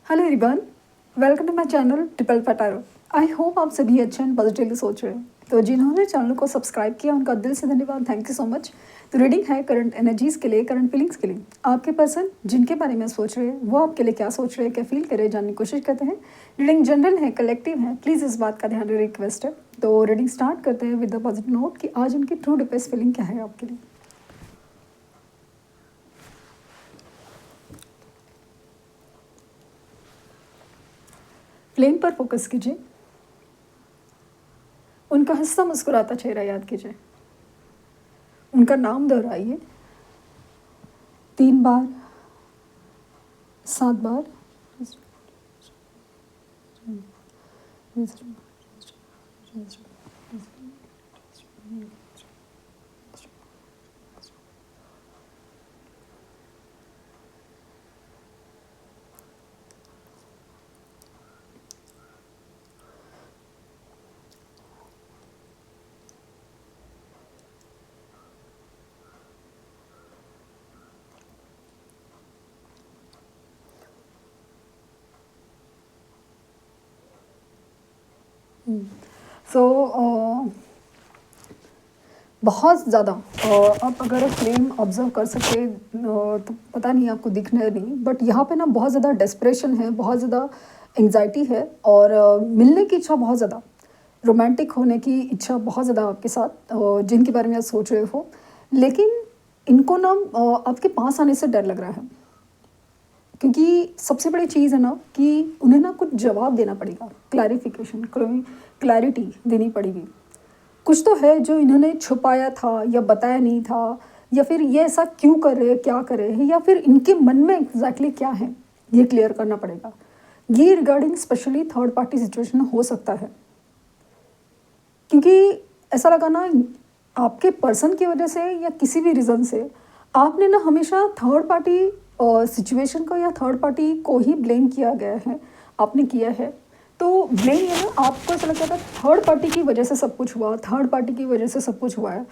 Hello everyone, welcome to my channel triple फटारो। I hope आप सभी अच्छे एंड पॉजिटिवली सोच रहे हैं। तो जिन्होंने चैनल को सब्सक्राइब किया उनका दिल से धन्यवाद, थैंक यू सो मच। तो रीडिंग है करंट एनर्जीज के लिए, करंट फीलिंग्स के लिए। आपके पर्सन जिनके बारे में सोच रहे हैं वो आपके लिए क्या सोच रहे हैं, क्या फील कर रहे हैं, जानने की कोशिश करते हैं। रीडिंग जनरल है, कलेक्टिव है, प्लीज़ इस बात का ध्यान रिक्वेस्ट है। तो रीडिंग स्टार्ट करते हैं विद द पॉजिटिव नोट कि आज उनकी ट्रू डिपेस्ट फीलिंग क्या है आपके लिए। फ्लेम पर फोकस कीजिए, उनका हंसता मुस्कुराता चेहरा याद कीजिए, उनका नाम दोहराइए 3 बार, 7 बार। सो बहुत ज़्यादा आप अगर फ्लेम ऑब्जर्व कर सके तो पता नहीं आपको दिखने नहीं, बट यहाँ पे ना बहुत ज़्यादा डेस्परेशन है, बहुत ज़्यादा एंग्जाइटी है और मिलने की इच्छा बहुत ज़्यादा, रोमांटिक होने की इच्छा बहुत ज़्यादा आपके साथ, जिनके बारे में आप सोच रहे हो। लेकिन इनको ना आपके पास आने से डर लग रहा है, क्योंकि सबसे बड़ी चीज़ है ना कि उन्हें ना कुछ जवाब देना पड़ेगा, क्लैरिफिकेशन, क्लैरिटी देनी पड़ेगी। कुछ तो है जो इन्होंने छुपाया था या बताया नहीं था, या फिर ये ऐसा क्यों कर रहे हैं, क्या कर रहे हैं, या फिर इनके मन में एग्जैक्टली क्या है, ये क्लियर करना पड़ेगा। ये regarding specially third party situation हो सकता है, क्योंकि ऐसा लगा ना आपके पर्सन की वजह से या किसी भी रीज़न से आपने ना हमेशा थर्ड पार्टी सिचुएशन को या थर्ड पार्टी को ही ब्लेम किया गया है, आपने किया है। तो ब्लेम ये ना आपको ऐसा लगता था थर्ड पार्टी की वजह से सब कुछ हुआ, थर्ड पार्टी की वजह से सब कुछ हुआ है।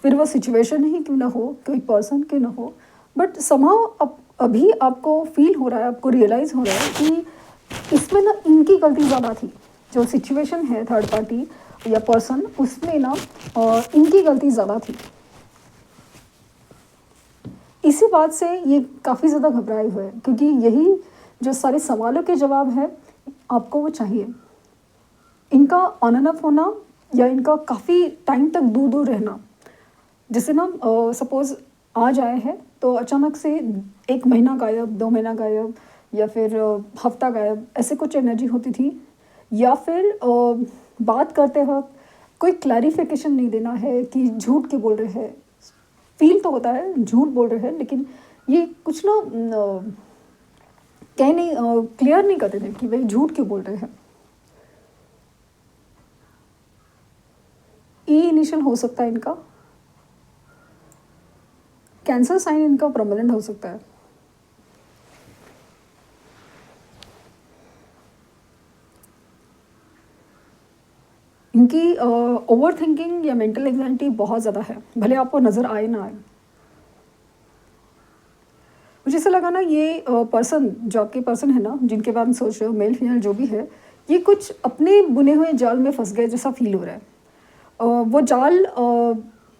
फिर वो सिचुएशन ही क्यों ना हो, कोई पर्सन क्यों ना हो, बट समहाउ अब अभी आपको फील हो रहा है, आपको रियलाइज़ हो रहा है कि इसमें ना इनकी गलती ज़्यादा थी। जो सिचुएशन है थर्ड पार्टी या पर्सन, उसमें ना इनकी गलती ज़्यादा थी। इसी बात से ये काफ़ी ज़्यादा घबराए हुए हैं, क्योंकि यही जो सारे सवालों के जवाब है आपको वो चाहिए। इनका ऑन एंड ऑफ होना या इनका काफ़ी टाइम तक दूर दूर रहना, जैसे ना सपोज़ आज आए हैं तो अचानक से 1 महीना गायब, 2 महीना गायब, या फिर हफ्ता गायब, ऐसे कुछ एनर्जी होती थी। या फिर बात करते वक्त कोई क्लैरिफिकेशन नहीं देना है कि झूठ क्यों बोल रहे हैं। फील तो होता है झूठ बोल रहे हैं, लेकिन ये कुछ ना कह नहीं, क्लियर नहीं करते थे कि भाई झूठ क्यों बोल रहे हैं। ई इनिशियल हो सकता है इनका, कैंसर साइन इनका प्रोमिनेंट हो सकता है। इनकी ओवर थिंकिंग या मेंटल एंग्जाइटी बहुत ज़्यादा है, भले आपको नज़र आए ना आए। मुझे ऐसा लगा ना ये पर्सन, जो आपके पर्सन है ना, जिनके बारे में सोच रहे हो, मेल फीमेल जो भी है, ये कुछ अपने बुने हुए जाल में फंस गए जैसा फील हो रहा है। वो जाल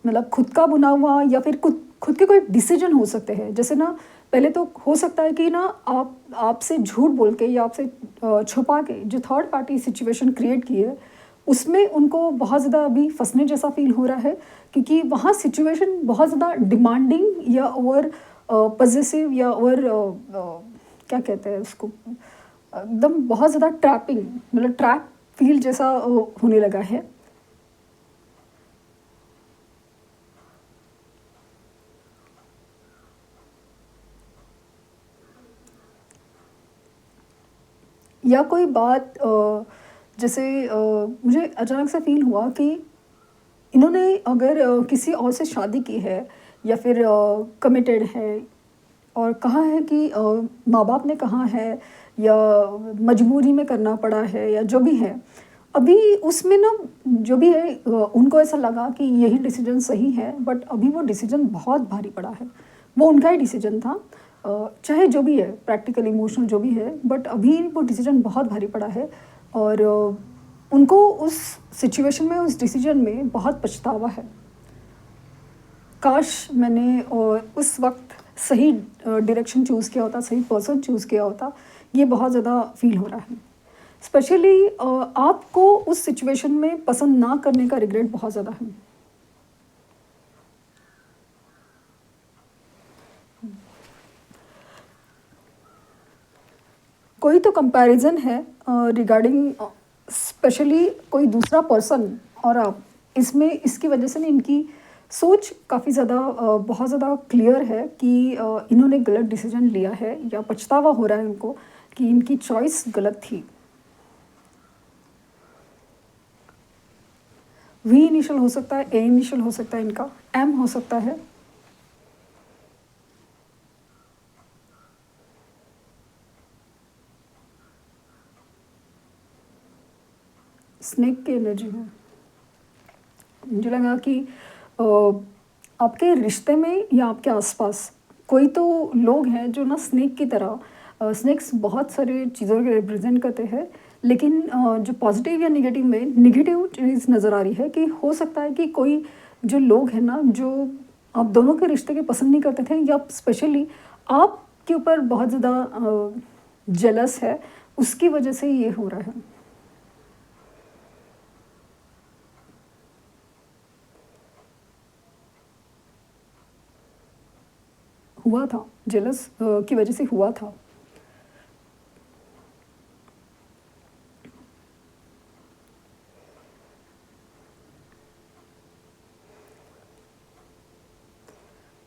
मतलब खुद का बुना हुआ, या फिर खुद के कोई डिसीजन हो सकते हैं। जैसे ना पहले तो हो सकता है कि ना आपसे झूठ बोल के या आपसे छुपा के जो थर्ड पार्टी सिचुएशन क्रिएट की है, उसमें उनको बहुत ज़्यादा अभी फंसने जैसा फील हो रहा है, क्योंकि वहाँ सिचुएशन बहुत ज़्यादा डिमांडिंग या ओवर पजेसिव या ओवर क्या कहते हैं उसको, एकदम बहुत ज़्यादा ट्रैपिंग, मतलब ट्रैप फील जैसा होने लगा है। या कोई बात जैसे मुझे अचानक से फील हुआ कि इन्होंने अगर किसी और से शादी की है, या फिर कमिटेड है, और कहा है कि माँ बाप ने कहा है, या मजबूरी में करना पड़ा है, या जो भी है, अभी उसमें ना जो भी है उनको ऐसा लगा कि यही डिसीजन सही है, बट अभी वो डिसीजन बहुत भारी पड़ा है। वो उनका ही डिसीजन था, चाहे जो भी है प्रैक्टिकल इमोशनल जो भी है, बट अभी वो डिसीजन बहुत भारी पड़ा है और उनको उस सिचुएशन में, उस डिसीजन में बहुत पछतावा है। काश मैंने उस वक्त सही डायरेक्शन चूज़ किया होता, सही पर्सन चूज़ किया होता, ये बहुत ज़्यादा फील हो रहा है। स्पेशली आपको उस सिचुएशन में पसंद ना करने का रिग्रेट बहुत ज़्यादा है। कोई तो कंपैरिजन है रिगार्डिंग स्पेशली कोई दूसरा पर्सन और आप, इसमें इसकी वजह से ना इनकी सोच काफ़ी ज़्यादा बहुत ज़्यादा क्लियर है कि इन्होंने गलत डिसीजन लिया है या पछतावा हो रहा है इनको कि इनकी चॉइस गलत थी। वी इनिशियल हो सकता है, ए इनिशियल हो सकता है, इनका एम हो सकता है। स्नेक की एनर्जी है। मुझे लगा कि अ, आपके रिश्ते में या आपके आसपास कोई तो लोग हैं जो ना स्नेक की तरह, स्नेक्स बहुत सारे चीज़ों के रिप्रेजेंट करते हैं, लेकिन जो पॉजिटिव या नेगेटिव में नेगेटिव चीज़ नज़र आ रही है कि हो सकता है कि कोई जो लोग हैं ना जो आप दोनों के रिश्ते के पसंद नहीं करते थे या स्पेशली आपके ऊपर बहुत ज़्यादा जेलस है, उसकी वजह से ये हो रहा है। हुआ था, जेलस की वजह से हुआ था।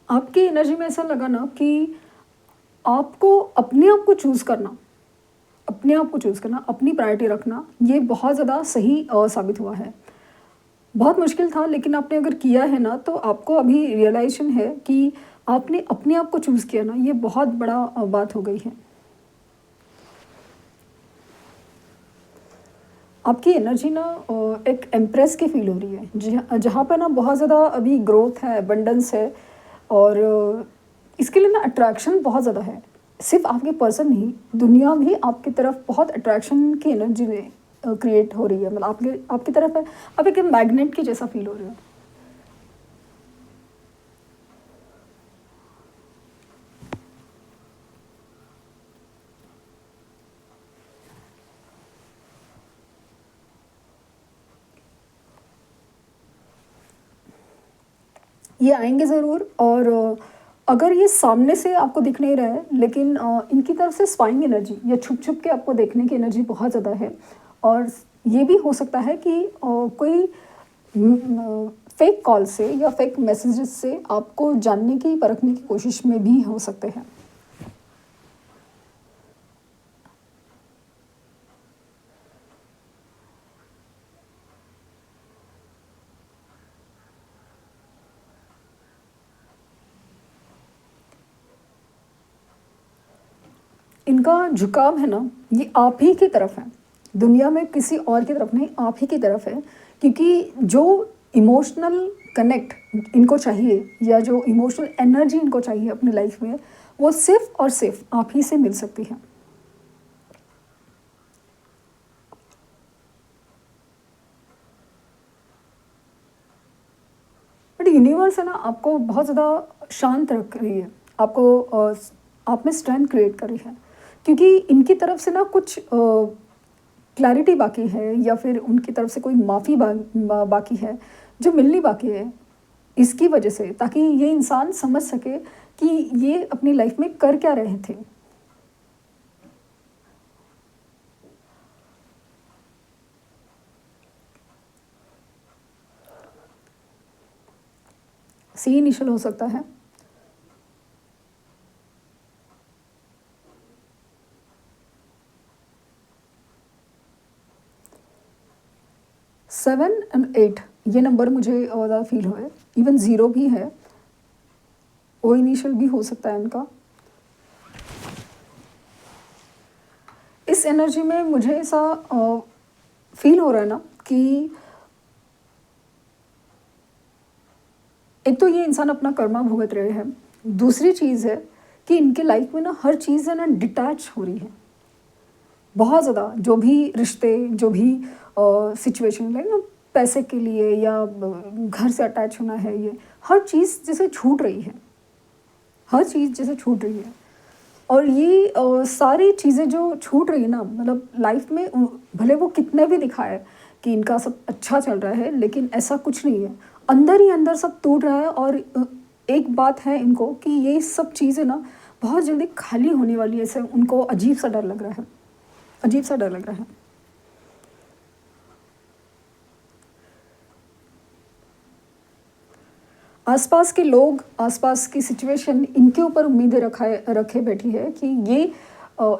आपकी एनर्जी में ऐसा लगा ना कि आपको अपने आप को चूज़ करना, अपने आप को चूज़ करना, अपनी प्रायोरिटी रखना, ये बहुत ज़्यादा सही साबित हुआ है। बहुत मुश्किल था, लेकिन आपने अगर किया है ना तो आपको अभी रियलाइज़ेशन है कि आपने अपने आप को चूज़ किया ना, ये बहुत बड़ा बात हो गई है। आपकी एनर्जी ना एक एम्प्रेस की फ़ील हो रही है, जहाँ पे ना बहुत ज़्यादा अभी ग्रोथ है, अबंडेंस है और इसके लिए ना अट्रैक्शन बहुत ज़्यादा है। सिर्फ़ आपके पर्सन नहीं, दुनिया भी आपकी तरफ बहुत अट्रैक्शन की एनर्जी में क्रिएट हो रही है, मतलब आपके आपकी तरफ है। आप एक मैग्नेट के जैसा फ़ील हो रहे हो। ये आएँगे ज़रूर और अगर ये सामने से आपको दिख नहीं रहा है, लेकिन इनकी तरफ से स्पाइंग एनर्जी या छुप-छुप के आपको देखने की एनर्जी बहुत ज़्यादा है और ये भी हो सकता है कि कोई फेक कॉल से या फेक मैसेजेस से आपको जानने की, परखने की कोशिश में भी हो सकते हैं। इनका झुकाव है ना, ये आप ही की तरफ है। दुनिया में किसी और की तरफ नहीं, आप ही की तरफ है, क्योंकि जो इमोशनल कनेक्ट इनको चाहिए या जो इमोशनल एनर्जी इनको चाहिए अपनी लाइफ में, वो सिर्फ़ और सिर्फ़ आप ही से मिल सकती है। बट यूनिवर्स है ना आपको बहुत ज़्यादा शांत रख रही है, आपको आप में स्ट्रेंथ क्रिएट कर रही है, क्योंकि इनकी तरफ से ना कुछ क्लैरिटी बाकी है या फिर उनकी तरफ से कोई माफ़ी बाकी है जो मिलनी बाकी है, इसकी वजह से, ताकि ये इंसान समझ सके कि ये अपनी लाइफ में कर क्या रहे थे। सी इनिशियल हो सकता है। 7 एंड 8 ये नंबर मुझे ज़्यादा फील हुए। इवन ज़ीरो भी है, ओ इनिशियल भी हो सकता है इनका। इस एनर्जी में मुझे ऐसा फील हो रहा है ना कि एक तो ये इंसान अपना कर्मा भुगत रहे हैं, दूसरी चीज़ है कि इनके लाइफ में ना हर चीज़ है ना डिटैच हो रही है बहुत ज़्यादा। जो भी रिश्ते, जो भी सिचुएशन लाइक ना, पैसे के लिए या घर से अटैच होना है, ये हर चीज़ जैसे छूट रही है, हर चीज़ जैसे छूट रही है। और ये सारी चीज़ें जो छूट रही है ना, मतलब लाइफ में भले वो कितने भी दिखाए कि इनका सब अच्छा चल रहा है, लेकिन ऐसा कुछ नहीं है। अंदर ही अंदर सब टूट रहा है। और एक बात है इनको कि ये सब चीज़ें ना बहुत जल्दी खाली होने वाली है। ऐसे उनको अजीब सा डर लग रहा है, अजीब सा डर लग रहा है। आसपास के लोग, आसपास की सिचुएशन इनके ऊपर उम्मीदें रखे बैठी है कि ये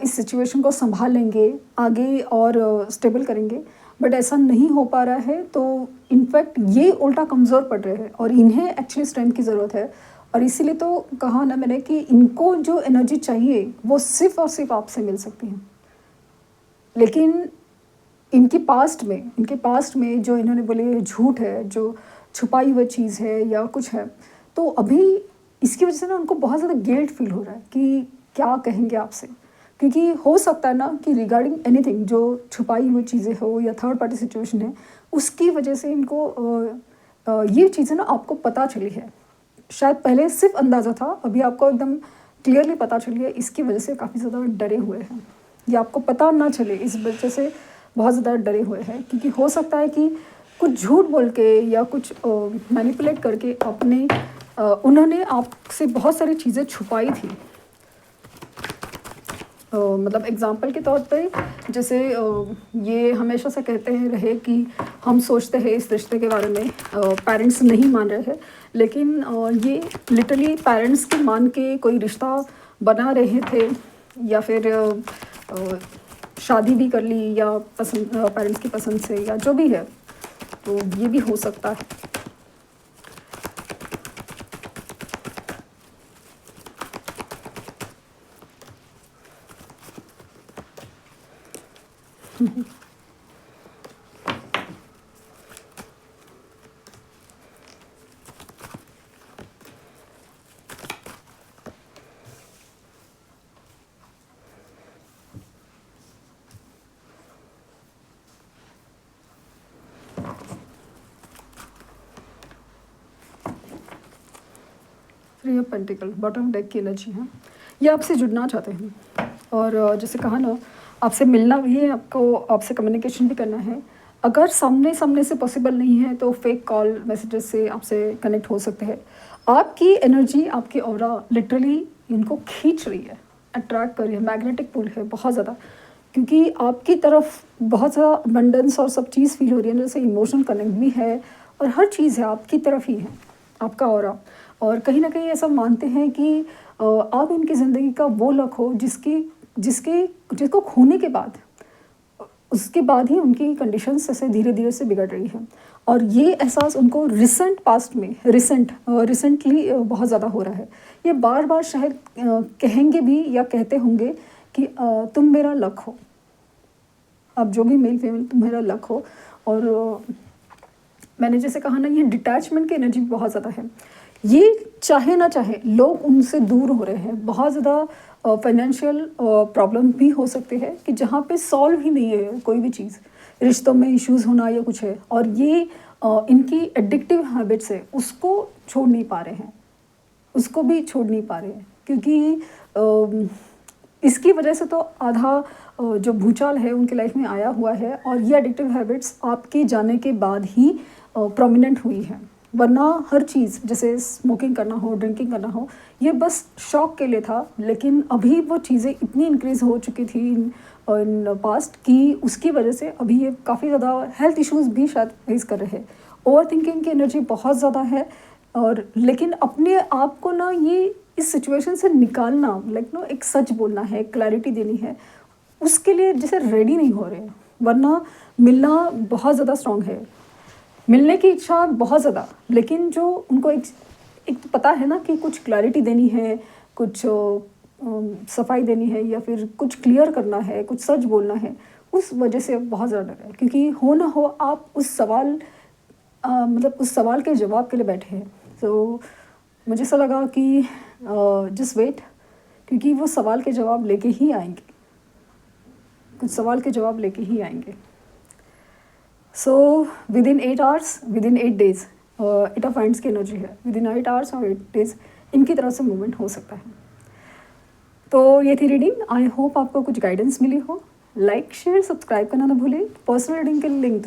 इस सिचुएशन को संभाल लेंगे आगे और स्टेबल करेंगे। बट ऐसा नहीं हो पा रहा है, तो इनफैक्ट ये उल्टा कमज़ोर पड़ रहे हैं और इन्हें एक्चुअली स्ट्रेंथ की ज़रूरत है। और इसीलिए तो कहा ना मैंने कि इनको जो एनर्जी चाहिए वो सिर्फ़ और सिर्फ आपसे मिल सकती है। लेकिन इनके पास्ट में जो इन्होंने बोले झूठ है, जो छुपाई हुई चीज़ है या कुछ है, तो अभी इसकी वजह से ना उनको बहुत ज़्यादा गिल्ट फील हो रहा है कि क्या कहेंगे आपसे। क्योंकि हो सकता है ना कि रिगार्डिंग एनीथिंग जो छुपाई हुई चीज़ें हो या थर्ड पार्टी सिचुएशन है, उसकी वजह से इनको ये चीज़ें ना आपको पता चली है। शायद पहले सिर्फ अंदाज़ा था, अभी आपको एकदम क्लियरली पता चली है। इसकी वजह से काफ़ी ज़्यादा डरे हुए हैं, या आपको पता ना चले इस वजह से बहुत ज़्यादा डरे हुए हैं। क्योंकि हो सकता है कि कुछ झूठ बोल के या कुछ मैनिपुलेट करके उन्होंने आपसे बहुत सारी चीज़ें छुपाई थी। मतलब एग्ज़ाम्पल के तौर पे जैसे ये हमेशा से कहते हैं रहे कि हम सोचते हैं इस रिश्ते के बारे में, पेरेंट्स नहीं मान रहे हैं, लेकिन ये लिटरली पेरेंट्स के मान के कोई रिश्ता बना रहे थे, या फिर शादी भी कर ली या पसंद पेरेंट्स की पसंद से, या जो भी है, तो ये भी हो सकता है। Three of pentacle bottom deck की एनर्जी है। ये आपसे जुड़ना चाहते हैं और जैसे कहा ना, आपसे मिलना भी है, आपको आपसे कम्युनिकेशन भी करना है। अगर सामने सामने से पॉसिबल नहीं है तो फेक कॉल मैसेजेस से आपसे कनेक्ट हो सकते हैं। आपकी एनर्जी, आपकी ऑरा लिटरली इनको खींच रही है, अट्रैक्ट कर रही है, मैग्नेटिक पुल है बहुत ज़्यादा। क्योंकि आपकी तरफ बहुत ज़्यादा अबंडेंस और सब चीज़ फील हो रही है, जैसे इमोशनल कनेक्ट भी है और हर चीज़ है आपकी तरफ ही है, आपका ऑरा। और कहीं ना कहीं ऐसा मानते हैं कि आप इनकी ज़िंदगी का वो लक हो जिसको खोने के बाद, उसके बाद ही उनकी कंडीशंस ऐसे धीरे धीरे से बिगड़ रही है। और ये एहसास उनको रिसेंट पास्ट में रिसेंटली बहुत ज़्यादा हो रहा है। ये बार बार शायद कहेंगे भी या कहते होंगे कि तुम मेरा लक हो, अब जो भी मेल फीमेल तुम मेरा लक हो। और मैंने जैसे कहा ना, ये डिटैचमेंट की एनर्जी बहुत ज़्यादा है। ये चाहे ना चाहे लोग उनसे दूर हो रहे हैं। बहुत ज़्यादा फाइनेंशियल प्रॉब्लम भी हो सकते हैं कि जहाँ पे सॉल्व ही नहीं है कोई भी चीज़, रिश्तों में इश्यूज़ होना या कुछ है, और ये इनकी एडिक्टिव हैबिट्स है उसको छोड़ नहीं पा रहे हैं, उसको भी छोड़ नहीं पा रहे हैं। क्योंकि इसकी वजह से तो आधा जो भूचाल है उनकी लाइफ में आया हुआ है, और ये एडिक्टिव हैबिट्स आपके जाने के बाद ही प्रोमिनेंट हुई है। वरना हर चीज़ जैसे स्मोकिंग करना हो, ड्रिंकिंग करना हो, ये बस शौक के लिए था। लेकिन अभी वो चीज़ें इतनी इंक्रीज़ हो चुकी थी इन पास्ट कि उसकी वजह से अभी ये काफ़ी ज़्यादा हेल्थ इश्यूज़ भी शायद फेस कर रहे हैं। ओवर थिंकिंग की एनर्जी बहुत ज़्यादा है। और लेकिन अपने आप को ना ये इस सिचुएशन से निकालना, लाइक नो, एक सच बोलना है, क्लैरिटी देनी है, उसके लिए जैसे रेडी नहीं हो रहे हैं। वरना मिलना बहुत ज़्यादा स्ट्रॉन्ग है, मिलने की इच्छा बहुत ज़्यादा, लेकिन जो उनको एक तो पता है ना कि कुछ क्लैरिटी देनी है, कुछ सफाई देनी है, या फिर कुछ क्लियर करना है, कुछ सच बोलना है, उस वजह से बहुत ज़्यादा डर है। क्योंकि हो ना हो आप उस सवाल मतलब उस सवाल के जवाब के लिए बैठे हैं। तो मुझे ऐसा लगा कि जस्ट वेट, क्योंकि वो सवाल के जवाब लेके ही आएंगे, कुछ सवाल के जवाब लेके ही आएंगे। So with in 8 hours, with in 8 days, 8 of hands की एनर्जी है, विद इन 8 आवर्स और 8 डेज इनकी तरफ से मूवमेंट हो सकता है। तो ये थी रीडिंग। आई होप आपको कुछ गाइडेंस मिली हो। लाइक शेयर सब्सक्राइब करना ना भूलें। पर्सनल रीडिंग के लिंक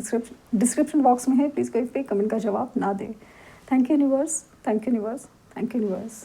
डिस्क्रिप्शन बॉक्स में है, प्लीज़ कोई पे कमेंट का जवाब ना दें। Thank you universe, thank you universe, thank you universe.